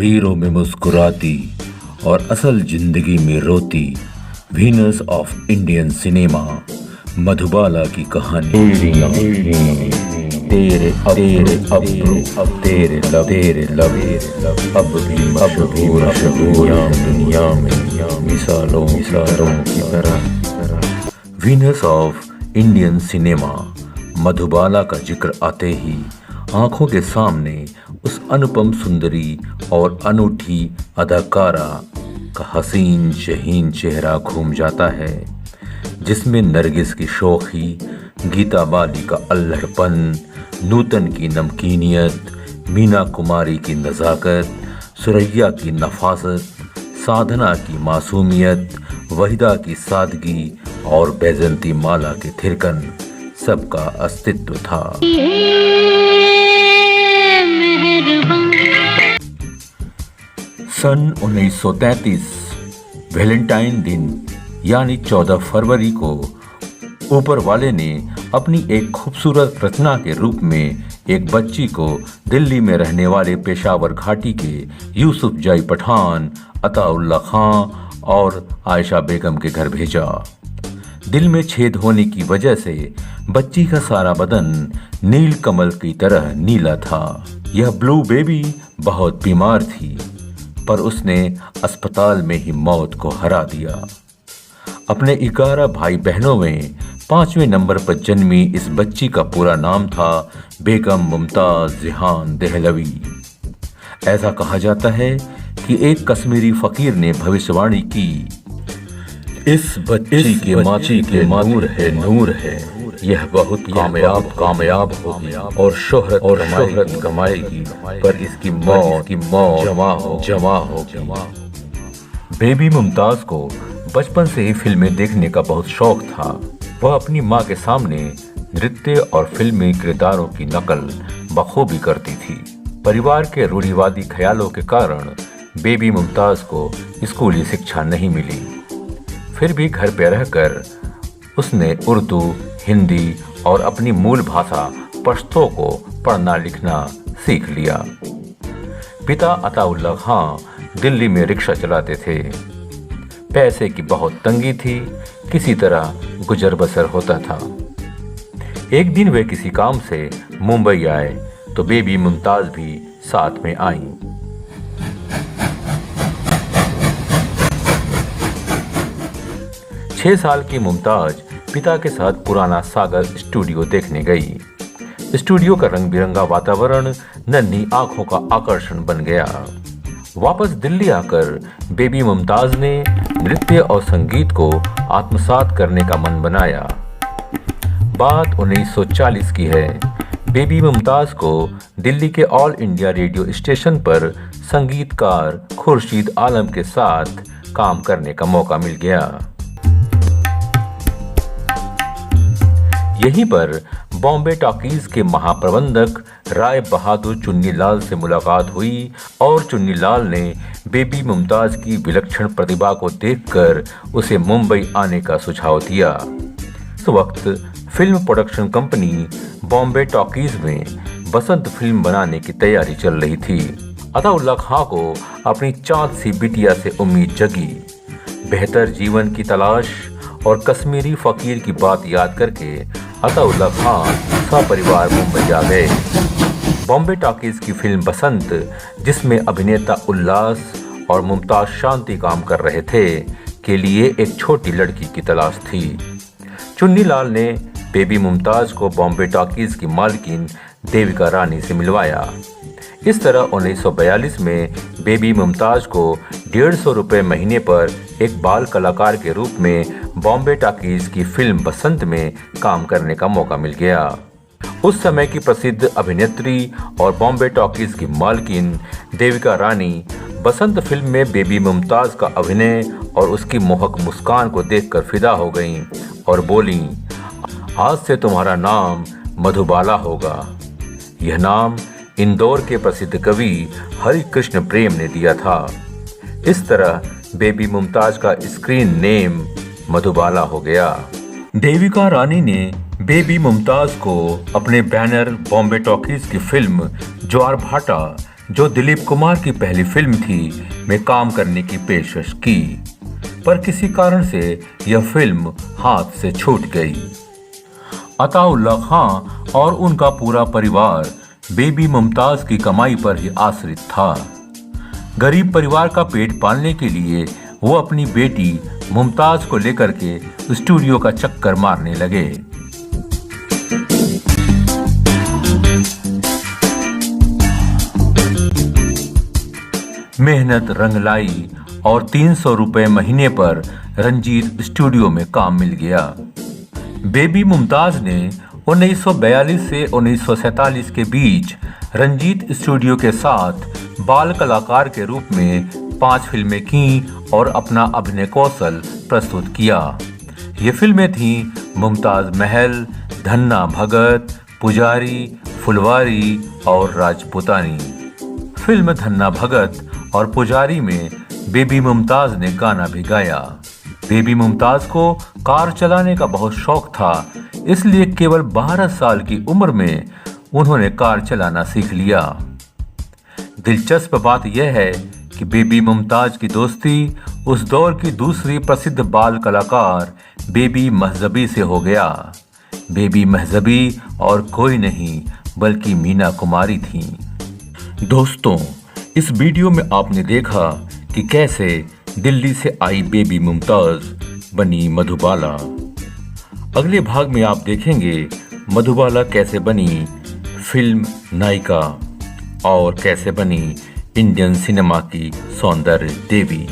तकरीरों में मुस्कुराती और असल जिंदगी में रोती, Venus of Indian cinema, Madhubala की कहानी। तेरे लब अब भी मशहूर दुनिया में मिसालों की तरह। Venus of Indian cinema, Madhubala का जिक्र आते ही आंखों के सामने उस अनुपम सुंदरी और अनूठी अदाकारा का हसीन शहीन चेहरा घूम जाता है, जिसमें नरगिस की शोखी, गीता बाली का अल्हड़पन, नूतन की नमकीनियत, मीना कुमारी की नज़ाकत, सुरैया की नफासत, साधना की मासूमियत, वहीदा की सादगी और बैजंती माला के थिरकन सबका अस्तित्व था। सन 1933 वैलेंटाइन दिन यानी 14 फरवरी को ऊपर वाले ने अपनी एक खूबसूरत रचना के रूप में एक बच्ची को दिल्ली में रहने वाले पेशावर घाटी के यूसुफ जाई पठान, अताउल्ला खां और आयशा बेगम के घर भेजा। दिल में छेद होने की वजह से बच्ची का सारा बदन नील कमल की तरह नीला था। यह ब्लू बेबी बहुत बीमार थी, पर उसने अस्पताल में ही मौत को हरा दिया। अपने 11 भाई बहनों में 5वें नंबर पर जन्मी इस बच्ची का पूरा नाम था बेगम मुमताज जहान देहलवी। ऐसा कहा जाता है कि एक कश्मीरी फकीर ने भविष्यवाणी की, इस बच्ची के माची के नूर है, यह बहुत कामयाब होगी और शोहरत कमाएगी, पर इसकी मौत जमा होगी। बेबी मुमताज को बचपन से ही फिल्में देखने का बहुत शौक था। वह अपनी माँ के सामने नृत्य और फिल्मी किरदारों की नकल बखूबी करती थी। परिवार के रूढ़िवादी ख्यालों के कारण बेबी मुमताज को स्कूली शिक्षा नहीं मिली। फिर भी घर पे रहकर उसने उर्दू, हिंदी और अपनी मूल भाषा पश्तो को पढ़ना लिखना सीख लिया। पिता अताउल्ला खां दिल्ली में रिक्शा चलाते थे। पैसे की बहुत तंगी थी, किसी तरह गुजर बसर होता था। एक दिन वे किसी काम से मुंबई आए तो बेबी मुमताज भी साथ में आई। छह साल की मुमताज पिता के साथ पुराना सागर स्टूडियो देखने गई। स्टूडियो का रंग बिरंगा वातावरण नन्ही आंखों का आकर्षण बन गया। वापस दिल्ली आकर बेबी मुमताज ने नृत्य और संगीत को आत्मसात करने का मन बनाया। बात 1940 की है। बेबी मुमताज को दिल्ली के ऑल इंडिया रेडियो स्टेशन पर संगीतकार खुर्शीद आलम के साथ काम करने का मौका मिल गया। यहीं पर बॉम्बे टॉकीज के महाप्रबंधक राय बहादुर चुन्नीलाल से मुलाकात हुई और चुन्नीलाल ने बेबी मुमताज की विलक्षण प्रतिभा को देखकर उसे मुंबई आने का सुझाव दिया। उस वक्त film production company Bombay talkies में बसंत फिल्म बनाने की तैयारी चल रही थी। अताउल्ला खां को अपनी चाँद सी बिटिया से उम्मीद जगी। बेहतर जीवन की तलाश और कश्मीरी फकीर की बात याद करके अताउल्ला खां सपरिवार मुंबई आ गए। बॉम्बे टॉकीज की फिल्म बसंत, जिसमें अभिनेता उल्लास और मुमताज शांति काम कर रहे थे, के लिए एक छोटी लड़की की तलाश थी। चुन्नीलाल ने बेबी मुमताज को बॉम्बे टॉकीज की मालकिन देविका रानी से मिलवाया। इस तरह 1942 में बेबी मुमताज को 150 रुपये महीने पर एक बाल कलाकार के रूप में बॉम्बे टॉकीज की फिल्म बसंत में काम करने का मौका मिल गया। उस समय की प्रसिद्ध अभिनेत्री और बॉम्बे टॉकीज की मालकिन देविका रानी बसंत फिल्म में बेबी मुमताज का अभिनय और उसकी मोहक मुस्कान को देखकर फिदा हो गईं और बोली, आज से तुम्हारा नाम मधुबाला होगा। यह नाम इंदौर के प्रसिद्ध कवि हरि कृष्ण प्रेम ने दिया था। इस तरह बेबी मुमताज का स्क्रीन नेम मधुबाला हो गया। देविका रानी ने बेबी मुमताज को अपने बैनर बॉम्बे टॉकीज की फिल्म ज्वार भाटा जो दिलीप कुमार की पहली फिल्म थी, में काम करने की पेशकश की, पर किसी कारण से यह फिल्म हाथ से छूट गई। अताउल्ला खान और उनका पूरा परिवार बेबी मुमताज की कमाई पर ही आश्रित था। गरीब परिवार का पेट पालने के लिए वो अपनी बेटी मुमताज को लेकर के स्टूडियो का चक्कर मारने लगे। मेहनत रंग लाई और 300 रुपए महीने पर रंजीत स्टूडियो में काम मिल गया। बेबी मुमताज ने 1942 से 1947 के बीच रंजीत स्टूडियो के साथ बाल कलाकार के रूप में 5 फिल्में की और अपना अभिनय कौशल प्रस्तुत किया। ये फिल्में थीं मुमताज महल, धन्ना भगत, पुजारी, फुलवारी और राजपुतानी। फिल्म धन्ना भगत और पुजारी में बेबी मुमताज ने गाना भी गाया। बेबी मुमताज को कार चलाने का बहुत शौक था, इसलिए केवल 12 साल की उम्र में उन्होंने कार चलाना सीख लिया। दिलचस्प बात यह है कि बेबी मुमताज की दोस्ती उस दौर की दूसरी प्रसिद्ध बाल कलाकार बेबी महजबी से हो गया। बेबी महजबी और कोई नहीं बल्कि मीना कुमारी थीं। दोस्तों, इस वीडियो में आपने देखा कि कैसे दिल्ली से आई बेबी मुमताज बनी मधुबाला। अगले भाग में आप देखेंगे मधुबाला कैसे बनी फिल्म नायिका और कैसे बनी इंडियन सिनेमा की सौंदर्य देवी।